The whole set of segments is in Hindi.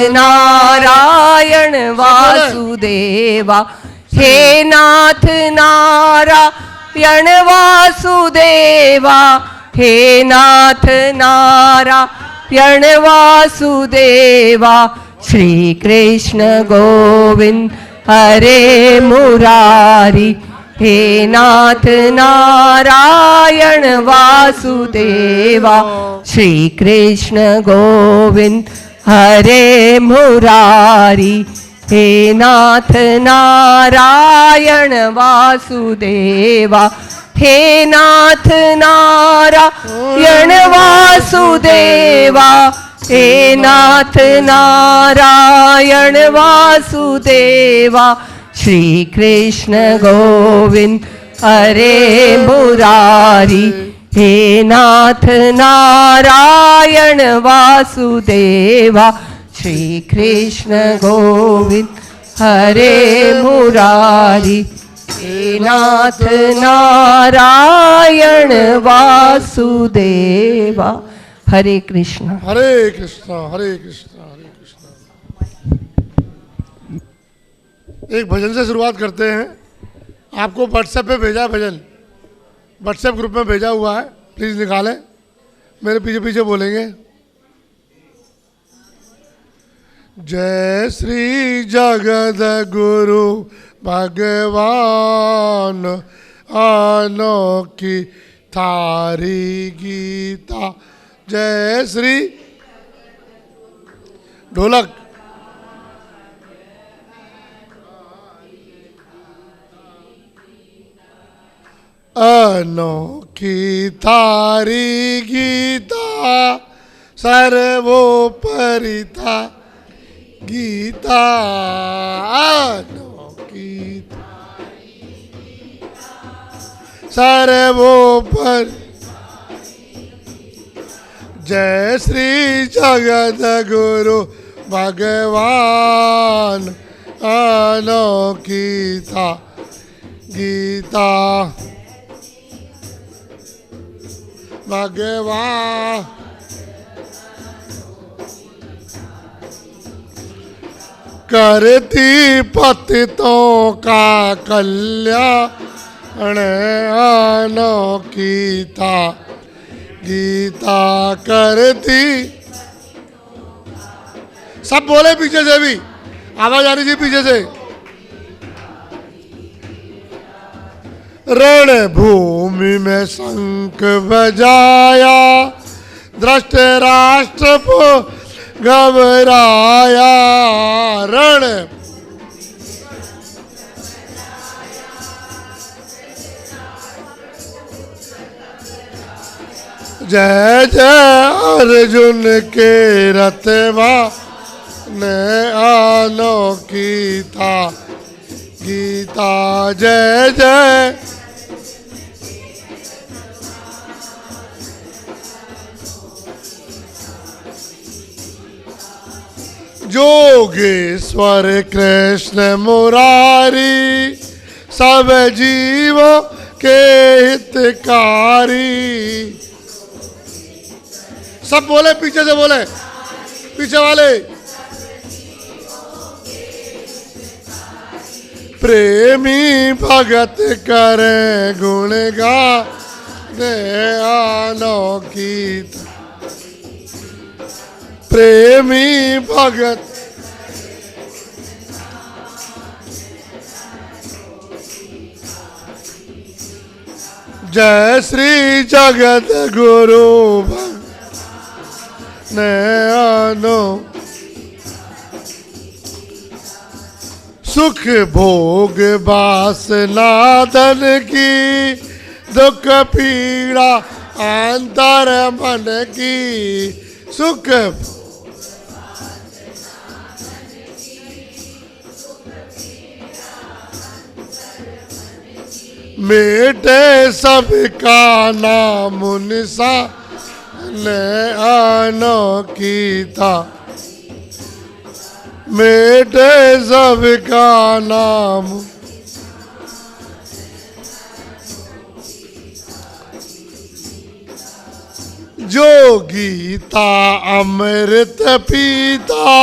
नारायण वासुदेवा, हे नाथ नारायण वासुदेवा, हे नाथ नारायण वासुदेवा। श्री कृष्ण गोविंद हरे मुरारी, हे नाथ नारायण वासुदेवा। श्री कृष्ण गोविंद हरे मुरारी, हे नाथ नारायण वासुदेवा, हे नाथ नारायण वासुदेवा, हे नाथ नारायण वासुदेवा। श्री कृष्ण गोविंद हरे मुरारी, हे नाथ नारायण वासुदेवा। श्री कृष्ण गोविंद हरे मुरारी, हे नाथ नारायण वासुदेवा। हरे कृष्ण हरे कृष्ण हरे कृष्ण हरे कृष्ण। एक भजन से शुरुआत करते हैं। आपको व्हाट्सएप पे भेजा भजन, व्हाट्सएप ग्रुप में भेजा हुआ है, प्लीज़ निकालें, मेरे पीछे पीछे बोलेंगे। जय श्री जगद गुरु भगवान, अनोखी थारी गीता। जय श्री ढोलक। अनोखी थारी गीता, सर्वोपरि था गीता। अनोखी सर्वोपरि। जय श्री जगत गुरु भगवान, अनोखी था गीता। भगवान करती पतितों का कल्याण, अनोखी था गीता करती। सब बोले पीछे से भी, आवाज आ रही थी पीछे से। रणभूमि में शंख बजाया, दृष्ट राष्ट्र को घबराया। रण जय जय अर्जुन के रतवा ने, अनोखी था गीता। जय जय जोगेश्वर कृष्ण मुरारी, सब जीवों के हितकारी। सब बोले पीछे से बोले, पीछे वाले। प्रेमी भगत करे गुण गाने, अनोखी प्रेमी भगत। जय श्री जगत गुरु ने, अनो सुख भोग वासना धन की, दुख पीड़ा अंतर मन की। सुख मेटे सबका नाम निशान, अनोखी था मेटे सबका नाम। जो गीता अमृत पीता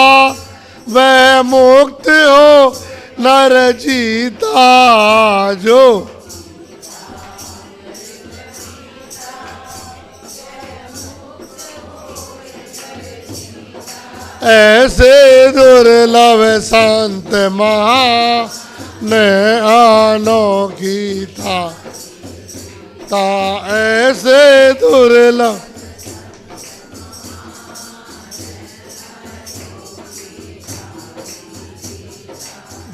वह मुक्त हो नर जीता। जो ऐसे दुर्लभ संत महा ने अनोखी था ऐसे दुर्लभ।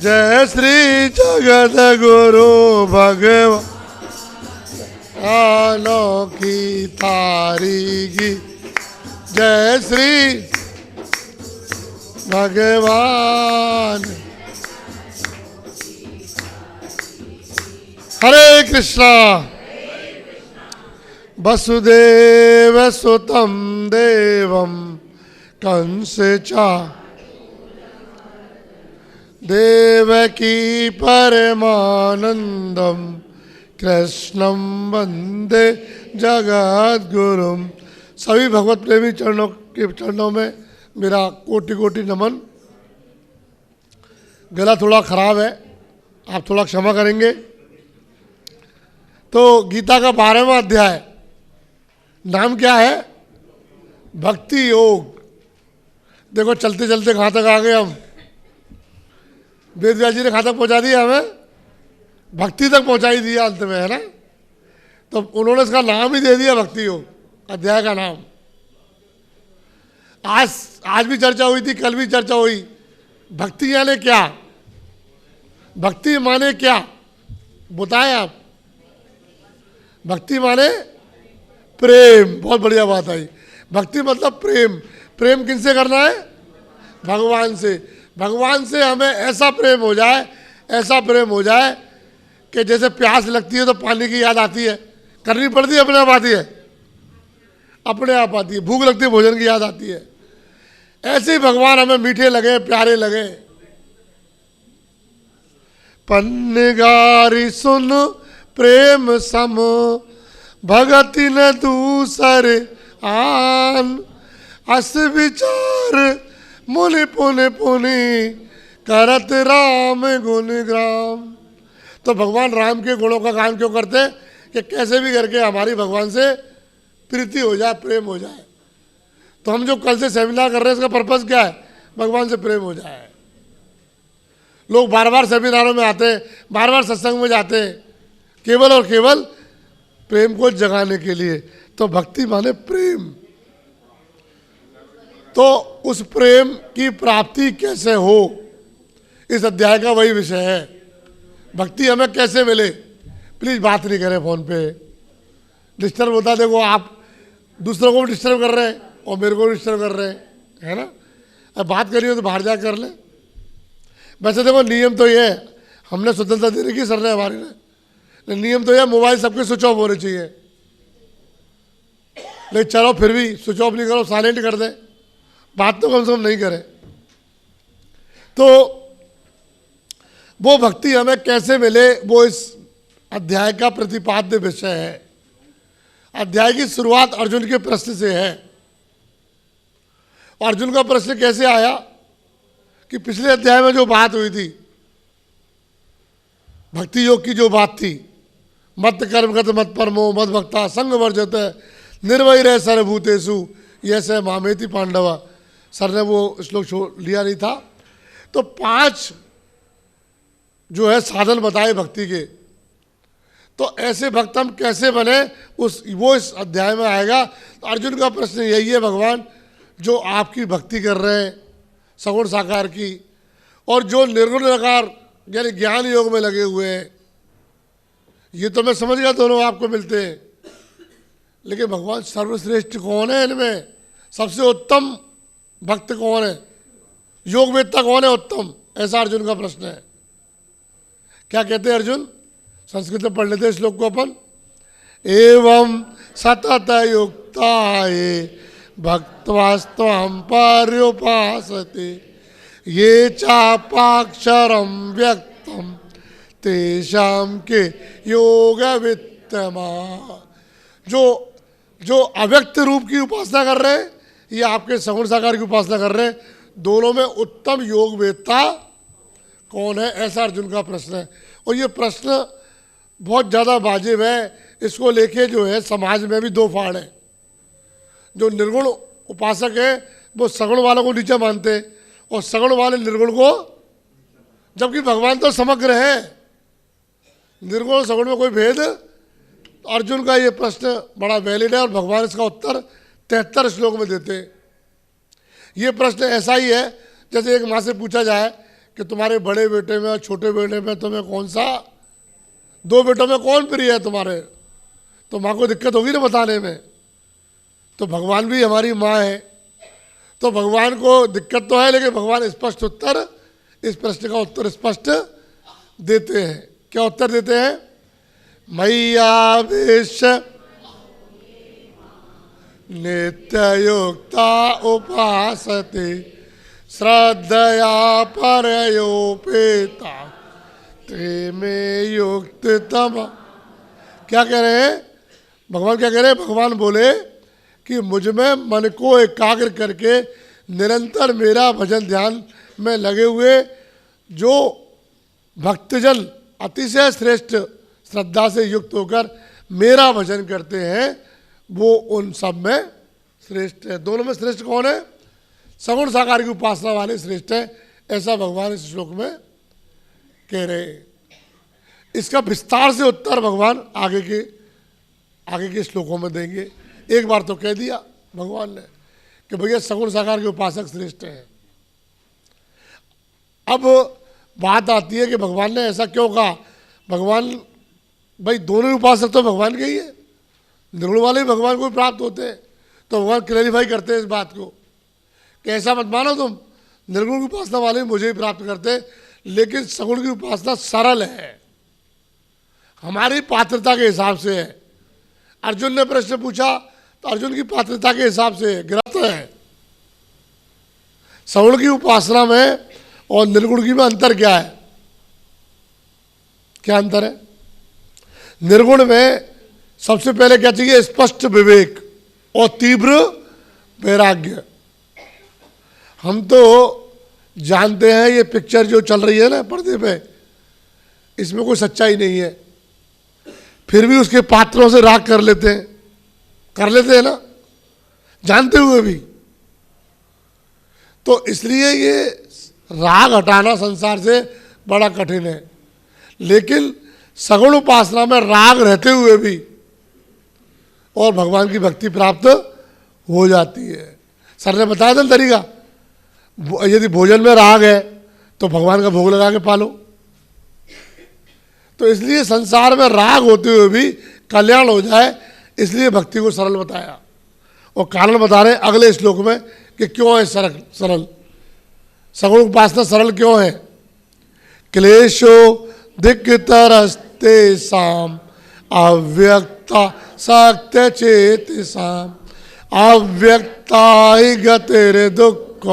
जय श्री जगत गुरु भगवान अनोखी थारी की। जय श्री भगवान। हरे कृष्णा। वसुदेव सुतं देवं कंस चा देवकी परमानंदम कृष्णं वंदे जगद्गुरुम। सभी भगवत प्रेमी चरणों में मेरा कोटि कोटि नमन। गला थोड़ा खराब है, आप थोड़ा क्षमा करेंगे। तो गीता का 12वां अध्याय नाम क्या है? भक्ति योग। देखो चलते चलते कहाँ तक आ गए हम। वेद व्यास जी ने कहाँ तक पहुँचा दिया हमें? भक्ति तक पहुँचाई दिया अंत में, है ना। तो उन्होंने इसका नाम ही दे दिया भक्ति योग, अध्याय का नाम। आज भी चर्चा हुई थी, कल भी चर्चा हुई। भक्ति यानी क्या? भक्ति माने क्या बताएं आप? भक्ति माने प्रेम। बहुत बढ़िया बात आई। भक्ति मतलब प्रेम। प्रेम किनसे करना है? भगवान से। भगवान से हमें ऐसा प्रेम हो जाए, ऐसा प्रेम हो जाए कि जैसे प्यास लगती है तो पानी की याद आती है, करनी पड़ती है, अपने आप आती है, अपने आप आती है। भूख लगती है, भोजन की याद आती है। ऐसे ही भगवान हमें मीठे लगे, प्यारे लगे। पन्नगारी सुन प्रेम सम भगति न दूसर आन। अस विचार मुनि पुनि पुनि करत राम गुण ग्राम। तो भगवान राम के गुणों का गान क्यों करते हैं? कि कैसे भी करके हमारी भगवान से प्रीति हो जाए, प्रेम हो जाए। तो हम जो कल से सेमिनार कर रहे हैं, इसका पर्पस क्या है? भगवान से प्रेम हो जाए। लोग बार बार सेमिनारों में आते हैं, बार बार सत्संग में जाते हैं, केवल और केवल प्रेम को जगाने के लिए। तो भक्ति माने प्रेम। तो उस प्रेम की प्राप्ति कैसे हो, इस अध्याय का वही विषय है। भक्ति हमें कैसे मिले? प्लीज बात नहीं करें फोन पे, डिस्टर्ब होता। देखो आप दूसरों को भी डिस्टर्ब कर रहे हैं और मेरे को भी डिस्टर्ब कर रहे हैं, है ना। अब बात करिए तो बाहर जा कर ले। वैसे देखो नियम तो ये है, हमने स्वतंत्रता दे रखी सर ने हमारी ने, नियम तो यह मोबाइल सबके स्विच ऑफ होने चाहिए। लेकिन चलो फिर भी स्विच ऑफ नहीं करो, साइलेंट कर दे, बात तो कम से कम नहीं करें। तो वो भक्ति हमें कैसे मिले, वो इस अध्याय का प्रतिपाद्य विषय है। अध्याय की शुरुआत अर्जुन के प्रश्न से है। अर्जुन का प्रश्न कैसे आया कि पिछले अध्याय में जो बात हुई थी, भक्ति योग की जो बात थी, मत कर्मगत मत परमो मत भक्ता संग वर्जत निर्वै रह सर्वभूतेषु यह मामेति पांडवा। सर ने वो श्लोक लिया नहीं था। तो 5 जो है साधन बताए भक्ति के। तो ऐसे भक्त हम कैसे बने, वो इस अध्याय में आएगा। तो अर्जुन का प्रश्न यही है, भगवान जो आपकी भक्ति कर रहे हैं सगुण साकार की, और जो निर्गुण निराकार यानी ज्ञान योग में लगे हुए हैं, ये तो मैं समझ गया दोनों आपको मिलते हैं। लेकिन भगवान सर्वश्रेष्ठ कौन है इनमें? सबसे उत्तम भक्त कौन है? योग वेदता कौन है उत्तम? ऐसा अर्जुन का प्रश्न है। क्या कहते हैं अर्जुन? संस्कृत में पढ़ लेते हैं श्लोक को अपन। एवं सतत युक्ताये भक्त्वास्त्वां पर्युपासते ये चापाक्षरं व्यक्तं तेषां के योग वित्तमा। जो जो अव्यक्त रूप की उपासना कर रहे हैं या आपके सगुण साकार की उपासना कर रहे हैं, दोनों में उत्तम योग वेदता कौन है, ऐसा अर्जुन का प्रश्न है। और ये प्रश्न बहुत ज़्यादा वाजिब है। इसको लेके जो है समाज में भी दो फाड़ है। जो निर्गुण उपासक है वो सगुण वालों को नीचे मानते हैं और सगुण वाले निर्गुण को, जबकि भगवान तो समग्र है, निर्गुण और सगुण में कोई भेद। अर्जुन का ये प्रश्न बड़ा वैलिड है और भगवान इसका उत्तर 73 श्लोक में देते हैं। ये प्रश्न ऐसा ही है जैसे एक माँ से पूछा जाए कि तुम्हारे बड़े बेटे में और छोटे बेटे में तुम्हें कौन सा, दो बेटों में कौन प्रिय है तुम्हारे, तो माँ को दिक्कत होगी ना बताने में। तो भगवान भी हमारी माँ है, तो भगवान को दिक्कत तो है, लेकिन भगवान स्पष्ट उत्तर, इस प्रश्न का उत्तर स्पष्ट देते हैं। क्या उत्तर देते हैं? मय्यावेश नित्ययुक्ता उपासते श्रद्धया परयोपेता ते में युक्त तम। क्या कह रहे हैं भगवान? क्या कह रहे हैं भगवान? बोले कि मुझ में मन को एकाग्र करके निरंतर मेरा भजन ध्यान में लगे हुए जो भक्तजन अतिशय श्रेष्ठ श्रद्धा से युक्त होकर मेरा भजन करते हैं, वो उन सब में श्रेष्ठ है। दोनों में श्रेष्ठ कौन है? सगुण साकार की उपासना वाले श्रेष्ठ है, ऐसा भगवान इस श्लोक में कह रहे हैं। इसका विस्तार से उत्तर भगवान आगे के श्लोकों में देंगे। एक बार तो कह दिया भगवान ने कि भैया सगुण साकार के उपासक श्रेष्ठ हैं। अब बात आती है कि भगवान ने ऐसा क्यों कहा। भगवान भाई दोनों उपासक तो भगवान के ही है, निर्गुण वाले भी भगवान को प्राप्त होते हैं। तो भगवान क्लैरिफाई करते हैं इस बात को कि ऐसा मत मानो तुम, निर्गुण की उपासना वाले भी मुझे ही प्राप्त करते हैं, लेकिन सगुण की उपासना सरल है, हमारी पात्रता के हिसाब से है। अर्जुन ने प्रश्न पूछा तो अर्जुन की पात्रता के हिसाब से गिरफ्त है। सगुण की उपासना में और निर्गुण की में अंतर क्या है? क्या अंतर है? निर्गुण में सबसे पहले क्या चाहिए? स्पष्ट विवेक और तीव्र वैराग्य। हम तो जानते हैं ये पिक्चर जो चल रही है ना पर्दे पे, इसमें कोई सच्चाई नहीं है, फिर भी उसके पात्रों से राग कर लेते हैं ना, जानते हुए भी। तो इसलिए ये राग हटाना संसार से बड़ा कठिन है। लेकिन सगुण उपासना में राग रहते हुए भी और भगवान की भक्ति प्राप्त हो जाती है। सर ने बताया था तरीका, यदि भोजन में राग है तो भगवान का भोग लगा के पालो। तो इसलिए संसार में राग होते हुए भी कल्याण हो जाए, इसलिए भक्ति को सरल बताया। और कारण बता रहे अगले श्लोक में कि क्यों है सरल, सगुण उपासना सरल क्यों है। क्लेशो दिक्तरस्ते साम अव्यक्ता सत्य चेतसाम अव्यक्ता ही गतिर दुख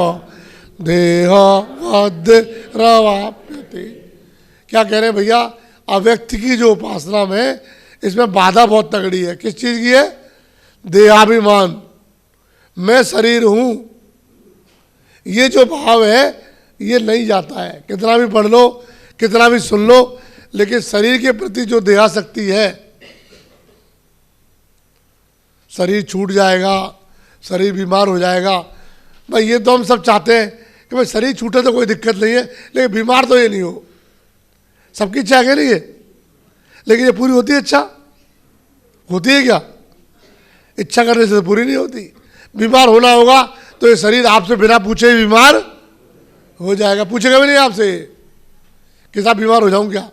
देह वद रवाप्यते। क्या कह रहे हैं भैया? अव्यक्त की जो उपासना में, इसमें बाधा बहुत तगड़ी है। किस चीज की है? देहाभिमान, मैं शरीर हूं, ये जो भाव है ये नहीं जाता है। कितना भी पढ़ लो, कितना भी सुन लो, लेकिन शरीर के प्रति जो देहासक्ति है, शरीर छूट जाएगा, शरीर बीमार हो जाएगा। भाई ये तो हम सब चाहते हैं कि भाई शरीर छूटे तो कोई दिक्कत नहीं है, लेकिन बीमार तो ये नहीं हो। सबकी इच्छा है नहीं है, लेकिन ये पूरी होती है इच्छा? होती है क्या? इच्छा करने से तो पूरी नहीं होती। बीमार होना होगा तो ये शरीर आपसे बिना पूछे ही बीमार हो जाएगा। पूछेगा भी नहीं आपसे कि साहब बीमार हो जाऊं क्या।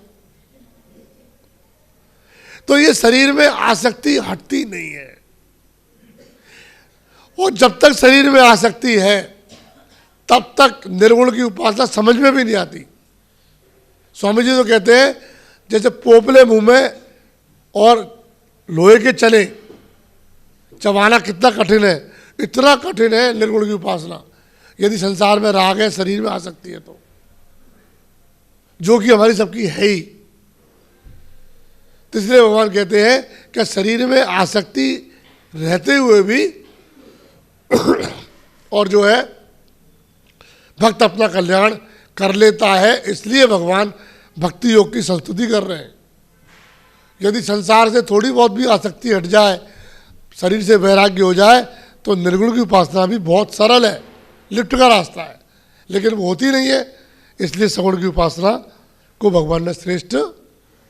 तो ये शरीर में आसक्ति हटती नहीं है, और जब तक शरीर में आसक्ति है तब तक निर्गुण की उपासना समझ में भी नहीं आती। स्वामी जी तो कहते हैं जैसे पोपले मुंह में और लोहे के चने चबाना कितना कठिन है, इतना कठिन है निर्गुण की उपासना। यदि संसार में राग है, शरीर में आसक्ति है, तो जो कि हमारी सबकी है ही। तो इसलिए भगवान कहते हैं कि शरीर में आसक्ति रहते हुए भी और जो है भक्त अपना कल्याण कर लेता है, इसलिए भगवान भक्ति योग की संस्तुति कर रहे हैं। यदि संसार से थोड़ी बहुत भी आसक्ति हट जाए, शरीर से वैराग्य हो जाए, तो निर्गुण की उपासना भी बहुत सरल है, लिफ्ट का रास्ता है, लेकिन वो होती नहीं है। इसलिए सगुण की उपासना को भगवान ने श्रेष्ठ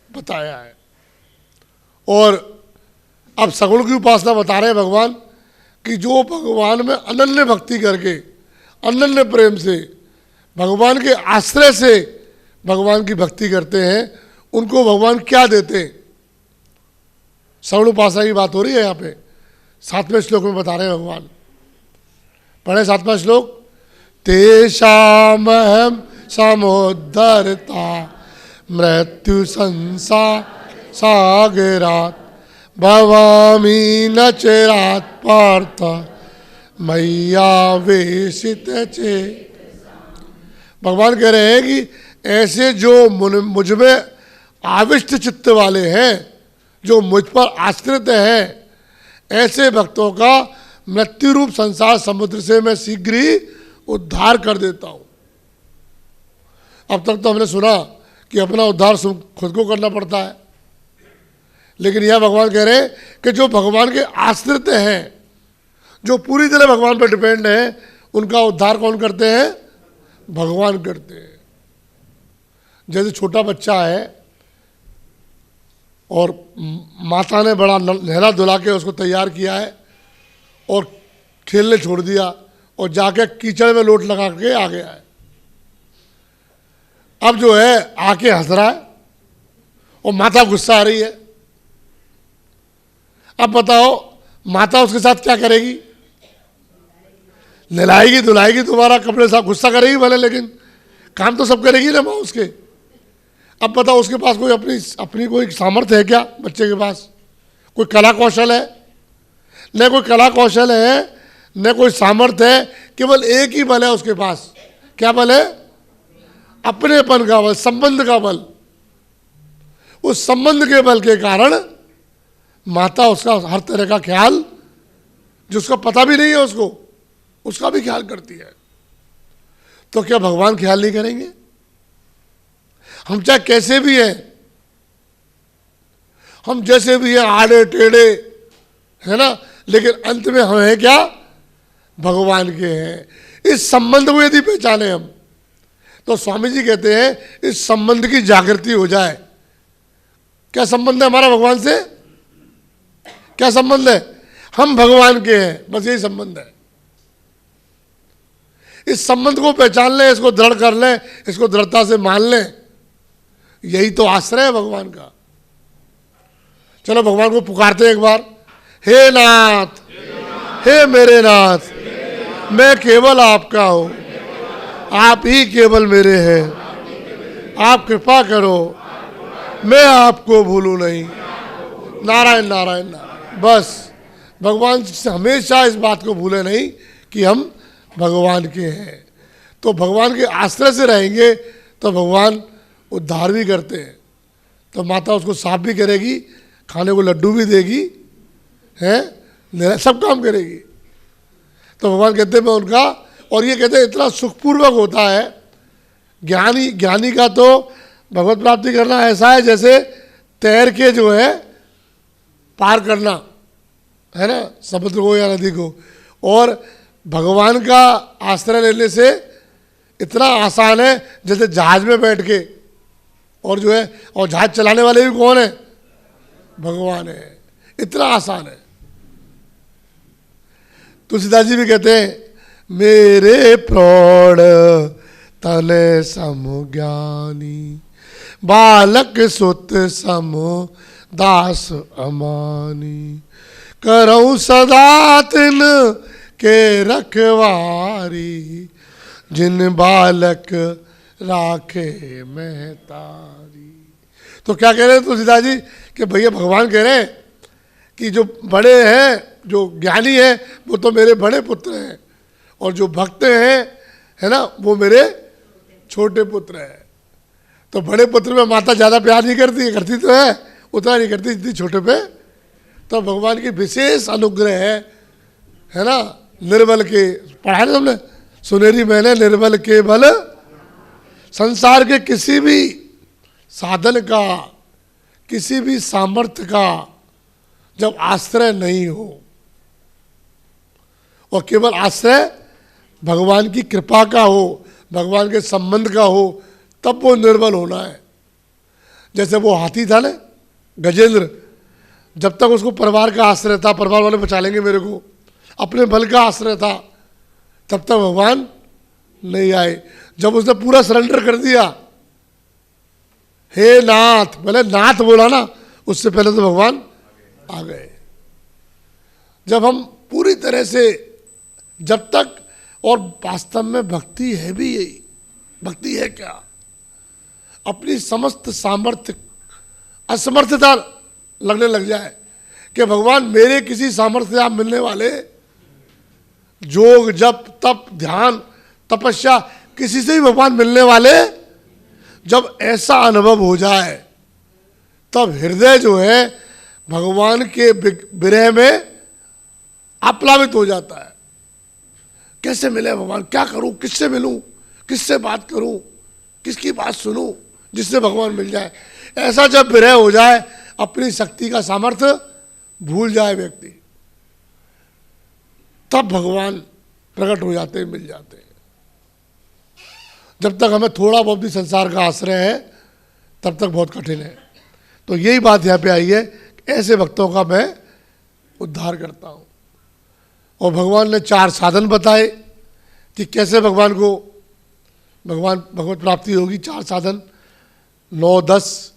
बताया है। और अब सगुण की उपासना बता रहे हैं भगवान कि जो भगवान में अनन्य भक्ति करके, अनन्य प्रेम से, भगवान के आश्रय से भगवान की भक्ति करते हैं, उनको भगवान क्या देते हैं। सगुण उपासना की बात हो रही है यहाँ पे, 7वें श्लोक में बता रहे हैं भगवान। पढ़े 7वां श्लोक। तेषामहं समुद्धरता मृत्यु संसार सागरात् भवामि न चिरात् पार्थ मय्यावेशित चेत्। भगवान कह रहे हैं कि ऐसे जो मुझ में आविष्ट चित्त वाले हैं, जो मुझ पर आश्रित हैं, ऐसे भक्तों का मृत्यु रूप संसार समुद्र से मैं शीघ्र ही उद्धार कर देता हूं। अब तक तो हमने सुना कि अपना उद्धार खुद को करना पड़ता है, लेकिन यह भगवान कह रहे हैं कि जो भगवान के आश्रित हैं, जो पूरी तरह भगवान पर डिपेंड हैं, उनका उद्धार कौन करते हैं? भगवान करते हैं। जैसे छोटा बच्चा है और माता ने बड़ा नहला धुला के उसको तैयार किया है और खेलने छोड़ दिया और जाके कीचड़ में लोट लगा के आ गया है। अब जो है आके हंस रहा है और माता गुस्सा आ रही है। अब बताओ माता उसके साथ क्या करेगी? नहलाएगी धुलाएगी, तुम्हारा कपड़े साफ, गुस्सा करेगी भले, लेकिन काम तो सब करेगी ना माँ उसके। अब बताओ उसके पास कोई अपनी कोई सामर्थ्य है क्या? बच्चे के पास कोई कला कौशल है? न कोई कला कौशल है, न कोई सामर्थ्य है, केवल एक ही बल है उसके पास। क्या बल है? अपनेपन का बल, संबंध का बल। उस संबंध के बल के कारण माता उसका हर तरह का ख्याल, जो उसका पता भी नहीं है उसको, उसका भी ख्याल करती है। तो क्या भगवान ख्याल नहीं करेंगे? हम चाहे कैसे भी हैं, हम जैसे भी हैं, आड़े टेढ़े, है ना, लेकिन अंत में हम हैं क्या? भगवान के हैं। इस संबंध को यदि पहचाने हम, तो स्वामी जी कहते हैं इस संबंध की जागृति हो जाए। क्या संबंध है हमारा भगवान से? क्या संबंध है? हम भगवान के हैं, बस यही संबंध है। इस संबंध को पहचान लें, इसको दृढ़ कर लें, इसको दृढ़ता से मान लें, यही तो आश्रय है भगवान का। चलो भगवान को पुकारते हैं एक बार। हे नाथ, हे मेरे नाथ, मैं केवल आपका हूं, आप ही केवल मेरे हैं, आप कृपा करो, मैं आपको भूलूं नहीं। नारायण नारायण नारायण। बस भगवान से हमेशा इस बात को भूले नहीं कि हम भगवान के हैं। तो भगवान के आश्रय से रहेंगे तो भगवान उद्धार भी करते हैं। तो माता उसको साफ भी करेगी, खाने को लड्डू भी देगी, है, सब काम करेगी। तो भगवान कहते हैं मैं उनका, और ये कहते हैं इतना सुखपूर्वक होता है। ज्ञानी का तो भगवत प्राप्ति करना ऐसा है जैसे तैर के जो है पार करना, है ना, समुद्र को या नदी को। और भगवान का आश्रय लेने से इतना आसान है जैसे जहाज में बैठ के, और जो है, और जहाज चलाने वाले भी कौन है? भगवान है। इतना आसान है। तुलसीदास जी भी कहते हैं मेरे प्रौढ़ तने सम ज्ञानी, बालक सुत सम दास अमानी, करऊं सदा तिन के रखवारी, जिन बालक राखे महतारी। तो क्या कह रहे हैं तुलसीदास जी कि भैया भगवान कह रहे हैं कि जो बड़े हैं, जो ज्ञानी हैं, वो तो मेरे बड़े पुत्र हैं, और जो भक्त हैं, है ना, वो मेरे छोटे पुत्र हैं। तो बड़े पुत्र में माता ज़्यादा प्यार नहीं करती, करती तो है, उतना नहीं करती जितनी छोटे पे। तो भगवान की विशेष अनुग्रह है ना। निर्बल के पढ़ा ना हमने, सुनेरी मैंने निर्बल के बल, संसार के किसी भी साधन का, किसी भी सामर्थ्य का जब आश्रय नहीं हो और केवल आश्रय भगवान की कृपा का हो, भगवान के संबंध का हो, तब वो निर्बल होना है। जैसे वो हाथी था ना गजेंद्र, जब तक उसको परिवार का आश्रय था, परिवार वाले बचा लेंगे मेरे को, अपने बल का आश्रय था, तब तक भगवान नहीं आए। जब उसने पूरा सरेंडर कर दिया, हे नाथ, पहले नाथ बोला ना, उससे पहले तो भगवान आ गए। जब हम पूरी तरह से, जब तक, और वास्तव में भक्ति है भी यही, भक्ति है क्या, अपनी समस्त सामर्थ्य असमर्थता लगने लग जाए कि भगवान मेरे किसी सामर्थ्य आप मिलने वाले, योग जप तप ध्यान तपस्या किसी से भी भगवान मिलने वाले, जब ऐसा अनुभव हो जाए तब हृदय जो है भगवान के विरह में आप्लावित हो जाता है। कैसे मिले भगवान, क्या करूं, किससे मिलूं, किससे बात करूं, किसकी बात सुनूं जिससे भगवान मिल जाए। ऐसा जब विरह हो जाए, अपनी शक्ति का सामर्थ्य भूल जाए व्यक्ति, तब भगवान प्रकट हो जाते हैं, मिल जाते हैं। जब तक हमें थोड़ा बहुत भी संसार का आश्रय है तब तक बहुत कठिन है। तो यही बात यहाँ पे आई है, ऐसे भक्तों का मैं उद्धार करता हूँ। और भगवान ने 4 साधन बताए कि कैसे भगवान को भगवत प्राप्ति होगी। 4 साधन 9 10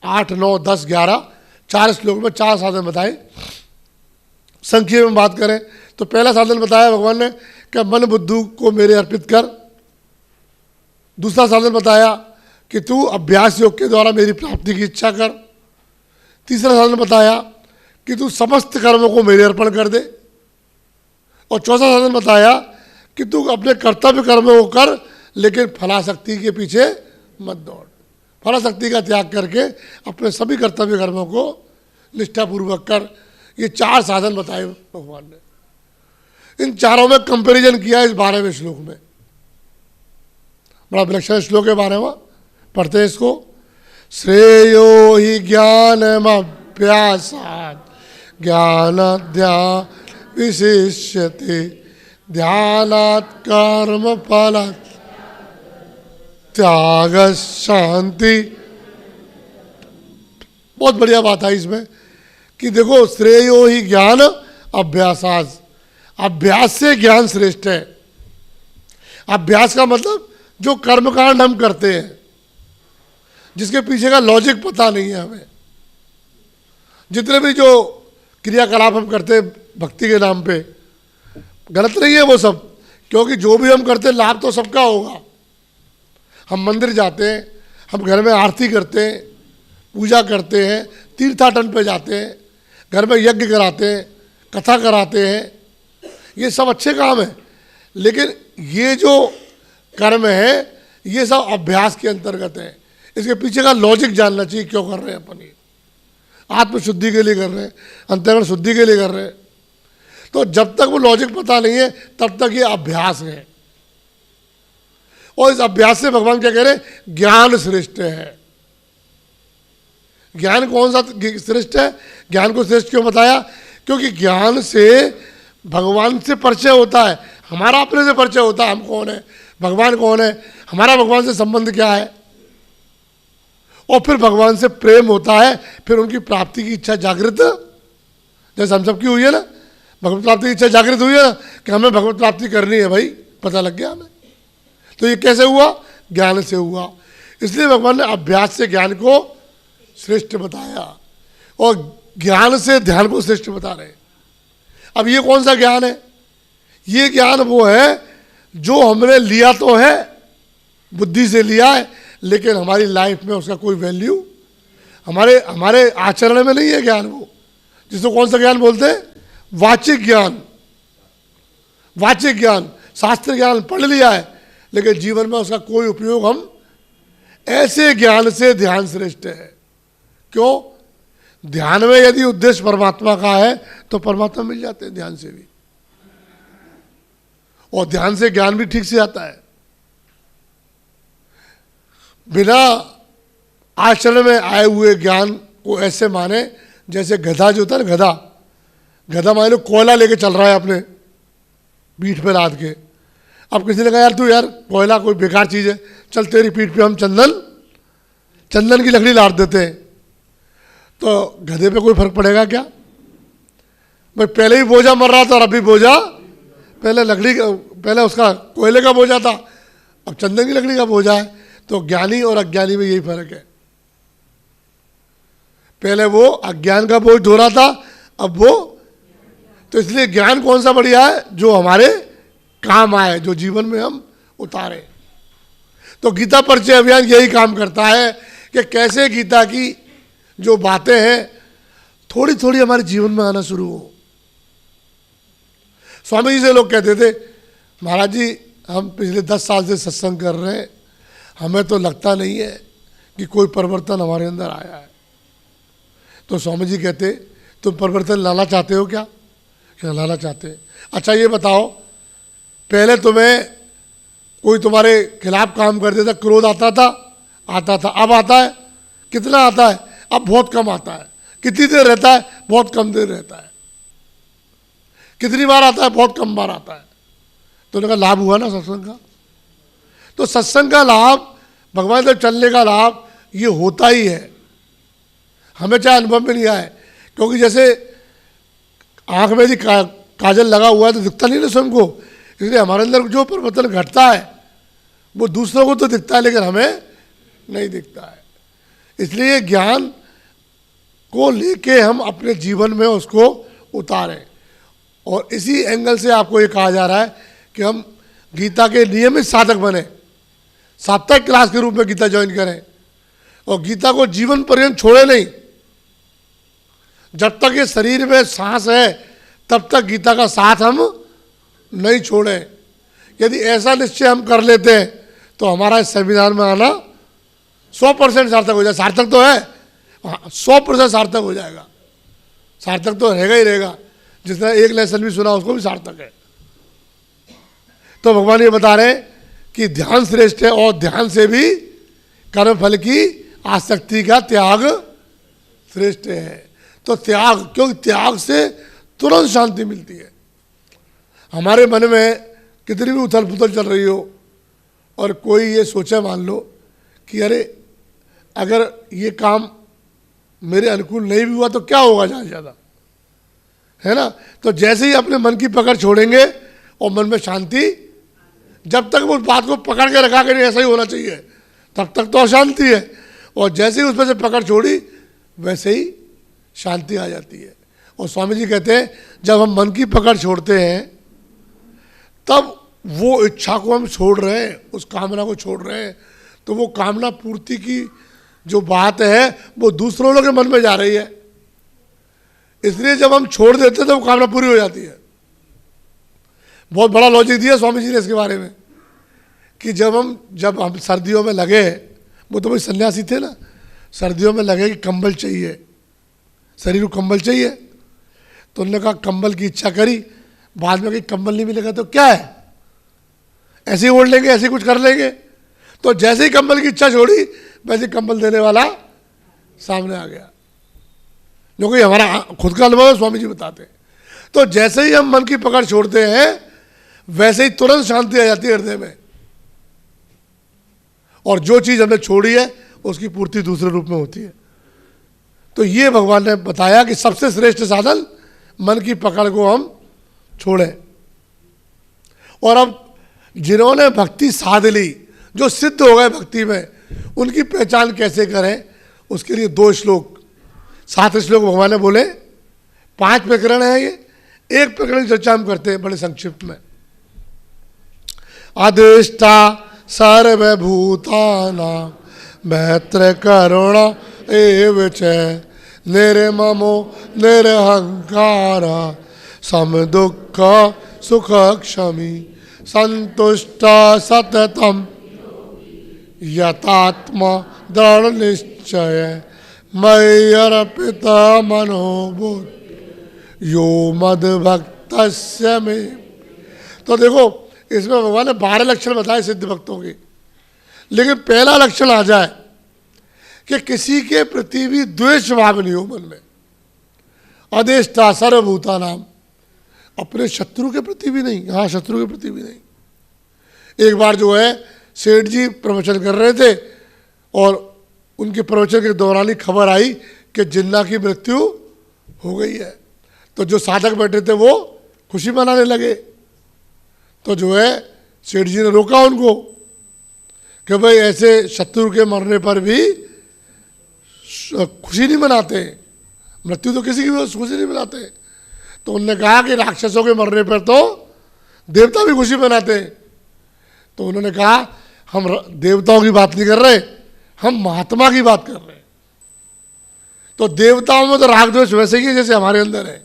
8 9 10 11 4 श्लोक में 4 साधन बताए। संक्षेप में बात करें तो पहला साधन बताया भगवान ने कि मन बुद्धि को मेरे अर्पित कर। दूसरा साधन बताया कि तू अभ्यास योग के द्वारा मेरी प्राप्ति की इच्छा कर। तीसरा साधन बताया कि तू समस्त कर्मों को मेरे अर्पण कर दे। और चौथा साधन बताया कि तू अपने कर्तव्य कर्मों को कर, लेकिन फलाशक्ति के पीछे मत दौड़। फलाशक्ति का त्याग करके अपने सभी कर्तव्य कर्मों को निष्ठापूर्वक कर। ये 4 साधन बताए भगवान ने। इन चारों में कंपैरिजन किया इस 12वें श्लोक में। बड़ा विलक्षण श्लोक है 12वां, पढ़ते हैं इसको। श्रेयो ही ज्ञानमभ्यासात् ज्ञानाध्यान विशिष्यते ध्यानात् कर्म फल त्याग शांति। बहुत बढ़िया बात है इसमें कि देखो, श्रेयो ही ज्ञान अभ्यासात्, अभ्यास से ज्ञान श्रेष्ठ है। अभ्यास का मतलब जो कर्मकांड हम करते हैं, जिसके पीछे का लॉजिक पता नहीं है हमें, जितने भी जो क्रियाकलाप हम करते हैं भक्ति के नाम पे, गलत नहीं है वो सब, क्योंकि जो भी हम करते हैं लाभ तो सबका होगा। हम मंदिर जाते हैं, हम घर में आरती करते हैं, पूजा करते हैं, तीर्थाटन पे जाते हैं, घर में यज्ञ कराते हैं, कथा कराते हैं, ये सब अच्छे काम है। लेकिन ये जो कर्म है ये सब अभ्यास के अंतर्गत है। इसके पीछे का लॉजिक जानना चाहिए, क्यों कर रहे हैं अपन ये। आत्मशुद्धि के लिए कर रहे हैं, अंतःकरण शुद्धि के लिए कर रहे हैं। तो जब तक वो लॉजिक पता नहीं है तब तक ये अभ्यास है। और इस अभ्यास से भगवान क्या कह रहे हैं, ज्ञान श्रेष्ठ है। ज्ञान कौन सा श्रेष्ठ है? ज्ञान को श्रेष्ठ क्यों बताया? क्योंकि ज्ञान से भगवान से परिचय होता है, हमारा अपने से परिचय होता है। हम कौन है, भगवान कौन है, हमारा भगवान से संबंध क्या है, और फिर भगवान से प्रेम होता है, फिर उनकी प्राप्ति की इच्छा जागृत, जैसे हम सबकी हुई है ना, भगवत प्राप्ति की इच्छा जागृत हुई है ना, कि हमें भगवत प्राप्ति करनी है भाई, पता लग गया हमें। तो ये कैसे हुआ? ज्ञान से हुआ। इसलिए भगवान ने अभ्यास से ज्ञान को श्रेष्ठ बताया और ज्ञान से ध्यान को श्रेष्ठ बता रहे। अब ये कौन सा ज्ञान है? ये ज्ञान वो है जो हमने लिया तो है, बुद्धि से लिया है, लेकिन हमारी लाइफ में उसका कोई वैल्यू, हमारे आचरण में नहीं है ज्ञान वो। जिसको कौन सा ज्ञान बोलते हैं? वाचिक ज्ञान। वाचिक ज्ञान, शास्त्र ज्ञान पढ़ लिया है, लेकिन जीवन में उसका कोई उपयोग हम, ऐसे ज्ञान से ध्यान श्रेष्ठ है। क्यों? ध्यान में यदि उद्देश्य परमात्मा का है तो परमात्मा मिल जाते हैं ध्यान से भी, और ध्यान से ज्ञान भी ठीक से आता है। बिना आचरण में आए हुए ज्ञान को ऐसे माने जैसे गधा जो होता है ना, गधा मान लो कोयला लेके चल रहा है अपने पीठ पे लाद के। अब किसी ने कहा यार तू यार कोयला कोई बेकार चीज है, चल तेरी पीठ पे हम चंदन की लकड़ी लाद देते हैं, तो गधे पे कोई फर्क पड़ेगा क्या? भाई पहले ही बोझा मर रहा था और अभी बोझा, पहले उसका कोयले का बोझा था, अब चंदन की लकड़ी का बोझा है। तो ज्ञानी और अज्ञानी में यही फर्क है। पहले वो अज्ञान का बोझ ढो रहा था, अब वो, तो इसलिए ज्ञान कौन सा बढ़िया है? जो हमारे काम आए, जो जीवन में हम उतारे। तो गीता परिचय अभियान यही काम करता है कि कैसे गीता की जो बातें हैं थोड़ी थोड़ी हमारे जीवन में आना शुरू हो। स्वामी जी से लोग कहते थे महाराज जी हम पिछले 10 साल से सत्संग कर रहे हैं, हमें तो लगता नहीं है कि कोई परिवर्तन हमारे अंदर आया है। तो स्वामी जी कहते तुम परिवर्तन लाना चाहते हो क्या? क्या लाना चाहते हैं? अच्छा ये बताओ, पहले तुम्हें कोई तुम्हारे खिलाफ काम कर देता, क्रोध आता था? अब आता है? कितना आता है? अब बहुत कम आता है। कितनी देर रहता है? बहुत कम देर रहता है। कितनी बार आता है? बहुत कम बार आता है। तो उनका लाभ हुआ ना सत्संग का। तो सत्संग का लाभ, भगवान से चलने का लाभ ये होता ही है, हमें चाहे अनुभव में नहीं आए। क्योंकि जैसे आंख में यदि काजल लगा हुआ है तो दिखता नहीं ना स्वयं को, इसलिए हमारे अंदर जो परिवर्तन घटता है वो दूसरों को तो दिखता है लेकिन हमें नहीं दिखता है। इसलिए ज्ञान को लेके हम अपने जीवन में उसको उतारें, और इसी एंगल से आपको ये कहा जा रहा है कि हम गीता के नियमित साधक बने, साप्ताहिक क्लास के रूप में गीता ज्वाइन करें, और गीता को जीवन पर्यंत छोड़े नहीं। जब तक ये शरीर में सांस है तब तक गीता का साथ हम नहीं छोड़ें। यदि ऐसा निश्चय हम कर लेते हैं तो हमारा इस संविधान में आना 100% सार्थक हो जाएगा। सार्थक तो है, 100% सार्थक हो जाएगा। सार्थक तो रहेगा ही रहेगा। जिसने एक लेसन भी सुना उसको भी सार्थक है। तो भगवान ये बता रहे हैं कि ध्यान श्रेष्ठ है, और ध्यान से भी कर्म फल की आसक्ति का त्याग श्रेष्ठ है। तो त्याग, क्योंकि त्याग से तुरंत शांति मिलती है। हमारे मन में कितनी भी उथल पुथल चल रही हो और कोई ये सोचे मान लो कि अरे अगर ये काम मेरे अनुकूल नहीं भी हुआ तो क्या होगा ज़्यादा से ज़्यादा, है ना। तो जैसे ही अपने मन की पकड़ छोड़ेंगे और मन में शांति, जब तक उस बात को पकड़ के रखा कि नहीं ऐसा ही होना चाहिए तब तक तो अशांति है, और जैसे ही उसमें से पकड़ छोड़ी वैसे ही शांति आ जाती है। और स्वामी जी कहते हैं जब हम मन की पकड़ छोड़ते हैं तब वो इच्छा को हम छोड़ रहे हैं, उस कामना को छोड़ रहे हैं, तो वो कामना पूर्ति की जो बात है वो दूसरों लोगों के मन में जा रही है। इसलिए जब हम छोड़ देते हैं तो वो कामना पूरी हो जाती है। बहुत बड़ा लॉजिक दिया स्वामी जी ने इसके बारे में कि जब हम सर्दियों में लगे, वो तो भाई सन्यासी थे ना, सर्दियों में लगे कि कंबल चाहिए, शरीर को कंबल चाहिए, तो उन्होंने कहा कंबल की इच्छा करी, बाद में कहीं कंबल नहीं मिलेगा तो क्या है, ऐसे ही ओढ़ लेंगे, ऐसे ही कुछ कर लेंगे। तो जैसे ही कंबल की इच्छा छोड़ी वैसे कंबल देने वाला सामने आ गया, जो कि हमारा खुद का अनुभव है, स्वामी जी बताते हैं। तो जैसे ही हम मन की पकड़ छोड़ते हैं वैसे ही तुरंत शांति आ जाती है हृदय में, और जो चीज़ हमने छोड़ी है उसकी पूर्ति दूसरे रूप में होती है। तो ये भगवान ने बताया कि सबसे श्रेष्ठ साधन मन की पकड़ को हम छोड़ें। और अब जिन्होंने भक्ति साध ली, जो सिद्ध हो गए भक्ति में, उनकी पहचान कैसे करें, उसके लिए 2 श्लोक, 7 श्लोक भगवान ने बोले। 5 प्रकरण है ये, एक प्रकरण की चर्चा हम करते हैं बड़े संक्षिप्त में। अधिष्ठा सर्वभूतानां मैत्र करुणा एव च निर्ममो निरहंकार सम दुख सुख क्षमी संतुष्ट सततम यतात्मा दृढ़ निश्चय मयि अर्पिता मनोबुद्ध यो मद भक्तस्य मे। तो देखो इसमें भगवान ने 12 लक्षण बताए सिद्ध भक्तों के, लेकिन पहला लक्षण आ जाए कि किसी के प्रति भी द्वेष भाव नहीं हो मन में। अदेष्टा सर्वभूता नाम, अपने शत्रु के प्रति भी नहीं, हाँ शत्रु के प्रति भी नहीं। एक बार जो है सेठ जी प्रवचन कर रहे थे और उनके प्रवचन के दौरान ही खबर आई कि जिन्ना की मृत्यु हो गई है। तो जो साधक बैठे थे वो खुशी मनाने लगे। तो जो है सेठ जी ने रोका उनको कि भाई ऐसे शत्रु के मरने पर भी खुशी नहीं मनाते, मृत्यु तो किसी की भी खुशी नहीं मनाते। तो उन्होंने कहा कि राक्षसों के मरने पर तो देवता भी खुशी मनाते हैं। तो उन्होंने कहा हम देवताओं की बात नहीं कर रहे, हम महात्मा की बात कर रहे हैं। तो देवताओं में तो राग द्वेष वैसे ही है जैसे हमारे अंदर है,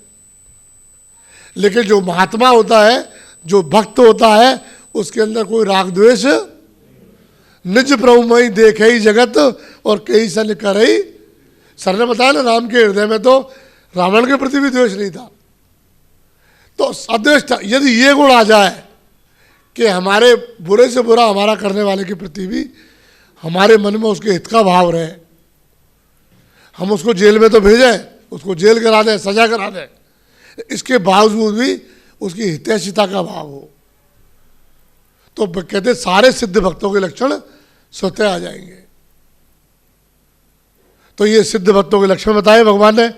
लेकिन जो महात्मा होता है, जो भक्त होता है, उसके अंदर कोई राग द्वेष निज प्रभुमयी देखे ही जगत और कई सन करई। सर ने बताया ना, राम के हृदय में तो रावण के प्रति भी द्वेष नहीं था। तो अद्वेष था। यदि ये गुण आ जाए कि हमारे बुरे से बुरा हमारा करने वाले के प्रति भी हमारे मन में उसके हित का भाव रहे, हम उसको जेल में तो भेजें, उसको जेल करा दें, सजा करा दें, इसके बावजूद भी उसकी हितैषिता का भाव हो, तो कहते सारे सिद्ध भक्तों के लक्षण स्वतः आ जाएंगे। तो ये सिद्ध भक्तों के लक्षण बताए भगवान ने।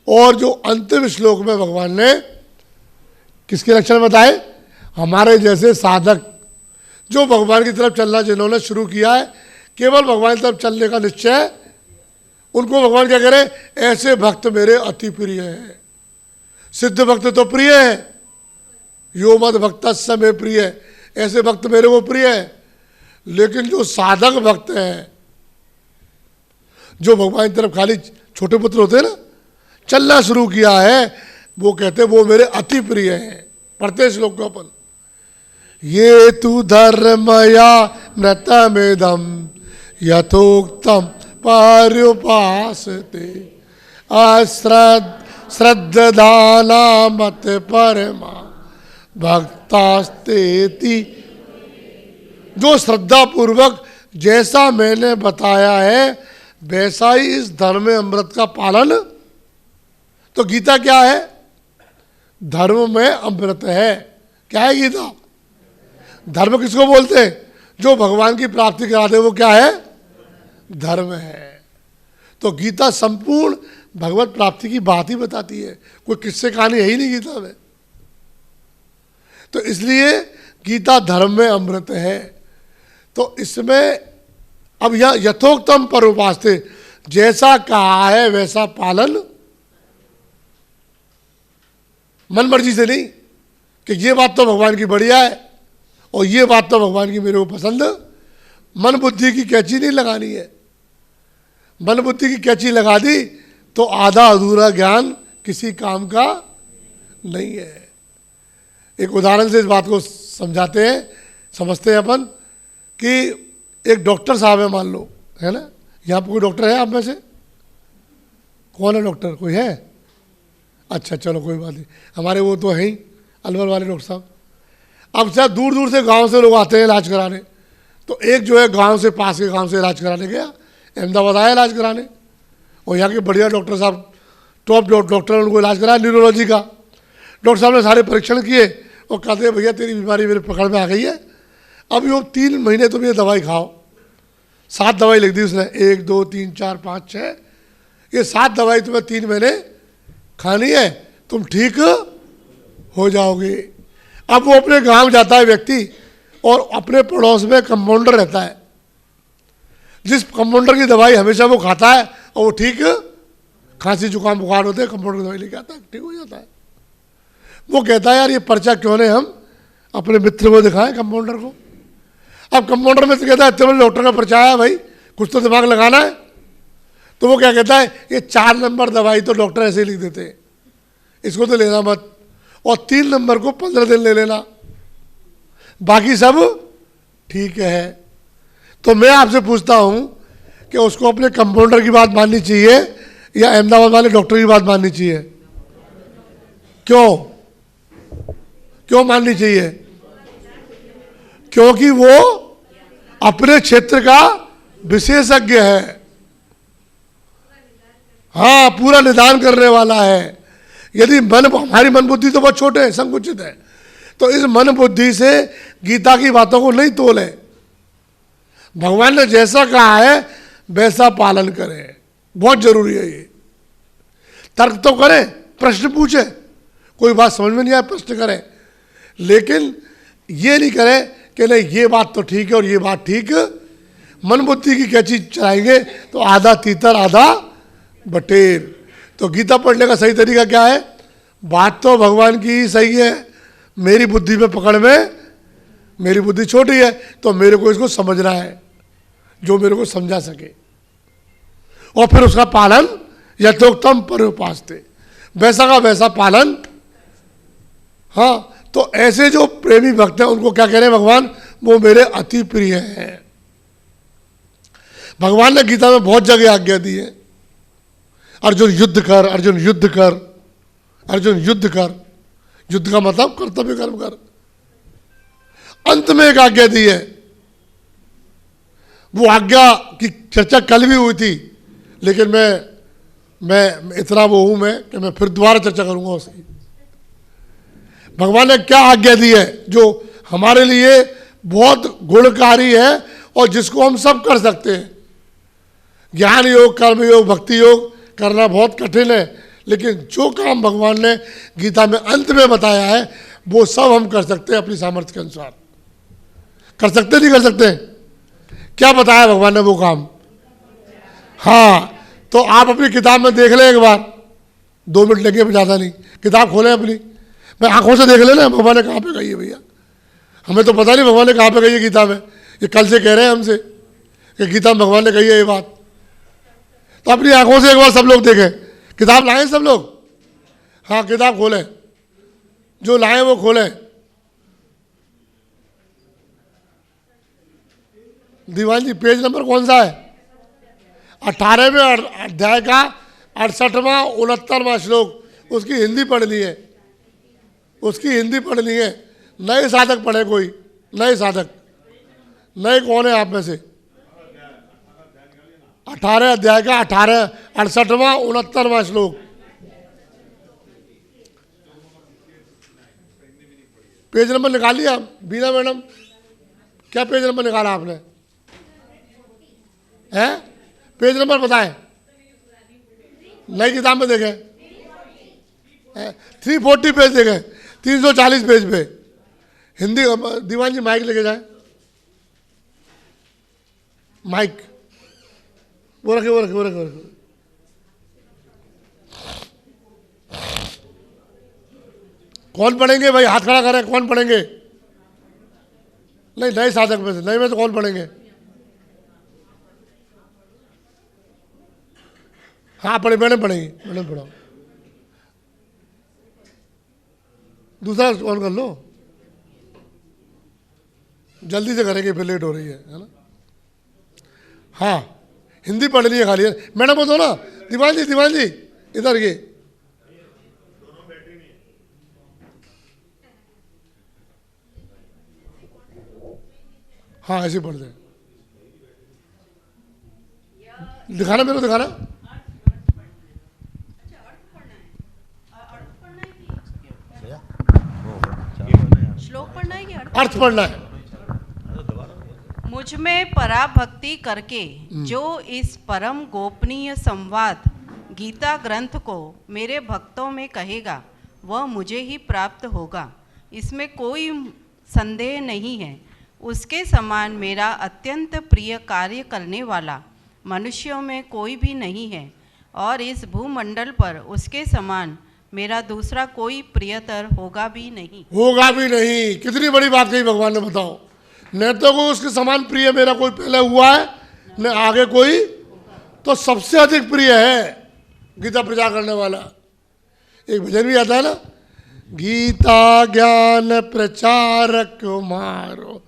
और जो अंतिम श्लोक में भगवान ने किसके लक्षण बताए? हमारे जैसे साधक जो भगवान की तरफ चलना जिन्होंने शुरू किया है, केवल भगवान की तरफ चलने का निश्चय है, उनको भगवान क्या करें? ऐसे भक्त मेरे अति प्रिय हैं। सिद्ध भक्त तो प्रिय है, यो मद भक्तस्य मे प्रिय, ऐसे भक्त मेरे को प्रिय है। लेकिन जो साधक भक्त हैं, जो भगवान की तरफ खाली छोटे पुत्र होते हैं ना, चलना शुरू किया है, वो कहते वो मेरे अति प्रिय हैं। पढ़ते श्लोक को अपन, ये तु धर्मया मृतमेदम यथोक्तम पर्युपासते श्रद्धाना मत परमा भक्तास्तेति। जो श्रद्धा पूर्वक जैसा मैंने बताया है वैसा ही इस धर्म में अमृत का पालन। तो गीता क्या है? धर्म में अमृत है। क्या है गीता? धर्म किसको बोलते हैं? जो भगवान की प्राप्ति करा दे वो क्या है? धर्म है। तो गीता संपूर्ण भगवत प्राप्ति की बात ही बताती है, कोई किस्से कहानी है ही नहीं गीता में। तो इसलिए गीता धर्म में अमृत है। तो इसमें अब यह यथोक्तम पर उपासते, जैसा कहा है वैसा पालन, मन मर्जी से नहीं कि ये बात तो भगवान की बढ़िया है और ये बात तो भगवान की मेरे को पसंद। मन बुद्धि की कैंची नहीं लगानी है। मन बुद्धि की कैंची लगा दी तो आधा अधूरा ज्ञान किसी काम का नहीं है। एक उदाहरण से इस बात को समझाते हैं, समझते हैं अपन कि एक डॉक्टर साहब है, मान लो, है ना, यहाँ पर कोई डॉक्टर है आप में से? कौन है डॉक्टर? कोई है? अच्छा चलो कोई बात नहीं, हमारे वो तो है ही अलवर वाले डॉक्टर साहब। अब शायद दूर दूर से गांव से लोग आते हैं इलाज कराने। तो एक जो है गांव से, पास के गांव से इलाज कराने गया, अहमदाबाद आया इलाज कराने, और यहाँ के बढ़िया डॉक्टर साहब, टॉप डॉक्टर, उनको इलाज कराया न्यूरोलॉजी का। डॉक्टर साहब ने सारे परीक्षण किए और कहते हैं भैया तेरी बीमारी मेरे पकड़ में आ गई है, अब ये 3 महीने तुम ये दवाई खाओ। 7 दवाई लिख दी उसने, 1 2 3 4 5 6, ये 7 दवाई तुम्हें 3 महीने खानी है, तुम ठीक हो जाओगे। अब वो अपने गांव जाता है व्यक्ति और अपने पड़ोस में कंपाउंडर रहता है, जिस कंपाउंडर की दवाई हमेशा वो खाता है और वो ठीक, खांसी जुकाम बुखार होते हैं कंपाउंडर की दवाई लेके आता है, ठीक हो जाता है। वो कहता है यार ये पर्चा क्यों नहीं हम अपने मित्र को दिखाएं, कंपाउंडर को। अब कंपाउंडर मित्र कहता है इतने डॉक्टर का पर्चा आया भाई, कुछ तो दिमाग लगाना है। तो वो क्या कहता है, ये 4 नंबर दवाई तो डॉक्टर ऐसे ही लिख देते हैं, इसको तो लेना मत, और 3 नंबर को 15 दिन ले लेना, बाकी सब ठीक है। तो मैं आपसे पूछता हूं कि उसको अपने कंपाउंडर की बात माननी चाहिए या अहमदाबाद वाले डॉक्टर की बात माननी चाहिए? क्यों क्यों माननी चाहिए? क्योंकि वो अपने क्षेत्र का विशेषज्ञ है। हाँ, पूरा निदान करने वाला है। यदि हमारी मन बुद्धि तो बहुत छोटे है, संकुचित है, तो इस मन बुद्धि से गीता की बातों को नहीं तोले। भगवान ने जैसा कहा है वैसा पालन करें, बहुत जरूरी है ये। तर्क तो करें, प्रश्न पूछे, कोई बात समझ में नहीं आए प्रश्न करें, लेकिन ये नहीं करें कि नहीं ये बात तो ठीक है और ये बात ठीक। मन बुद्धि की क्या चीज चलाएंगे तो आधा तीतर आधा बटेर। तो गीता पढ़ने का सही तरीका क्या है? बात तो भगवान की ही सही है, मेरी बुद्धि में पकड़ में, मेरी बुद्धि छोटी है तो मेरे को इसको समझना है, जो मेरे को समझा सके, और फिर उसका पालन यथोक्तम पर्युपास्ते, वैसा का वैसा पालन। हाँ, तो ऐसे जो प्रेमी भक्त हैं उनको क्या कह रहे हैं भगवान? वो मेरे अति प्रिय हैं। भगवान ने गीता में बहुत जगह आज्ञा दी है, अर्जुन युद्ध कर, अर्जुन युद्ध कर, अर्जुन युद्ध कर। युद्ध का मतलब कर्तव्य कर्म कर। अंत में एक आज्ञा दी है, वो आज्ञा की चर्चा कल भी हुई थी, लेकिन मैं इतना वो हूं मैं कि मैं फिर दोबारा चर्चा करूंगा उसकी। भगवान ने क्या आज्ञा दी है जो हमारे लिए बहुत गुणकारी है और जिसको हम सब कर सकते हैं। ज्ञान योग, कर्म योग, भक्ति योग करना बहुत कठिन है, लेकिन जो काम भगवान ने गीता में अंत में बताया है वो सब हम कर सकते हैं अपनी सामर्थ्य के अनुसार। कर सकते नहीं कर सकते? क्या बताया भगवान ने वो काम? हाँ, तो आप अपनी किताब में देख लें एक बार, 2 मिनट लगे, ज़्यादा नहीं। किताब खोलें अपनी, मैं आंखों से देख लेना भगवान ने कहाँ पे कही है। भैया हमें तो पता नहीं भगवान ने कहाँ पे कही है गीता में, ये कल से कह रहे हैं हमसे कि गीता में भगवान ने कही है ये बात। तो अपनी आंखों से एक बार सब लोग देखें। किताब लाएं सब लोग? हाँ, किताब खोलें, जो लाएं वो खोलें। दीवान जी पेज नंबर कौन सा है? 18वें अध्याय का 68वां 69वां श्लोक। उसकी हिंदी पढ़नी है, उसकी हिंदी पढ़नी है। नए साधक पढ़े कोई, नए साधक, नए कौन है आप में से? 18 अध्याय का 68वां 69वां श्लोक। पेज नंबर निकाल लिया बीना मैडम? क्या पेज नंबर निकाला आपने? हैं? पेज नंबर बताएं, नई किताब में देखें। 340 पेज देखें, 340 पेज पे हिंदी। दीवान जी माइक लेके जाए, माइक वो रखे, वो रखे, वो रखे, वो रखे। कौन पढ़ेंगे भाई? हाथ खड़ा करें, कौन पढ़ेंगे? नहीं, नए साधक में से, नए में तो कौन पढ़ेंगे? हाँ पढ़े, मैडम पढ़ेंगी, मैडम पढ़ाओ। दूसरा कौन कर लो, जल्दी से करेंगे फिर लेट हो रही है ना। हाँ, हिंदी पढ़ ली है खाली। मैडम बोलो ना, दीवान जी, दीवान जी इधर ये। हाँ ऐसे पढ़ दे, दिखाना मेरे को, दिखाना। श्लोक पढ़ना है कि अर्थ पढ़ना है। मुझ में पराभक्ति करके जो इस परम गोपनीय संवाद गीता ग्रंथ को मेरे भक्तों में कहेगा वह मुझे ही प्राप्त होगा, इसमें कोई संदेह नहीं है। उसके समान मेरा अत्यंत प्रिय कार्य करने वाला मनुष्यों में कोई भी नहीं है और इस भूमंडल पर उसके समान मेरा दूसरा कोई प्रियतर होगा भी नहीं। होगा भी नहीं। कितनी बड़ी बात कही भगवान ने, बताओ। न तो कोई उसके समान प्रिय मेरा कोई पहले हुआ है, न आगे कोई, तो सबसे अधिक प्रिय है गीता प्रचार करने वाला। एक भजन भी आता है ना, गीता ज्ञान प्रचारक मारो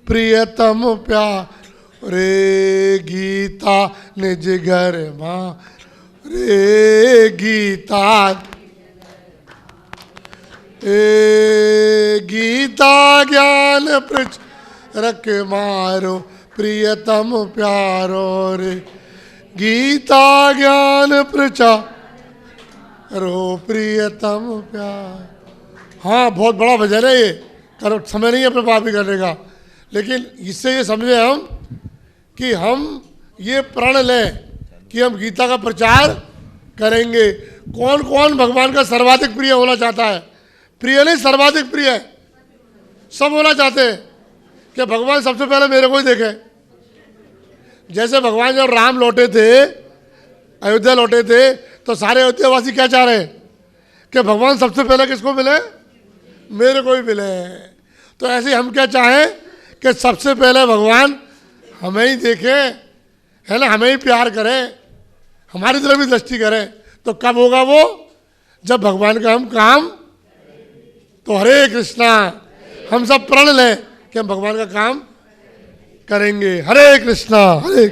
प्रियतम प्यार रे गीता निज घर मां, रे गीता, ए गीता ज्ञान प्रचारक मारो, प्रियतम प्यारो रे, गीता ज्ञान प्रचारो, प्रियतम प्यार। हाँ, बहुत बड़ा भजन है ये, करो समय नहीं है अपने पापी करने का, लेकिन इससे ये समझे हम कि हम ये प्रण लें कि हम गीता का प्रचार करेंगे। कौन कौन भगवान का सर्वाधिक प्रिय होना चाहता है? प्रिय नहीं, सर्वाधिक प्रिय, सब होना चाहते हैं कि भगवान सबसे पहले मेरे को ही देखे। जैसे भगवान जब राम लौटे थे, अयोध्या लौटे थे, तो सारे अयोध्यावासी क्या चाह रहे हैं कि भगवान सबसे पहले किसको मिले? मेरे को ही मिले। तो ऐसे हम क्या चाहें कि सबसे पहले भगवान हमें ही देखे, है ना, हमें ही प्यार करें, हमारी तरफ भी दृष्टि करें। तो कब होगा वो? जब भगवान का हम काम, तो हरे कृष्णा, हम सब प्रण लें कि हम भगवान का काम करेंगे। हरे कृष्णा, हरे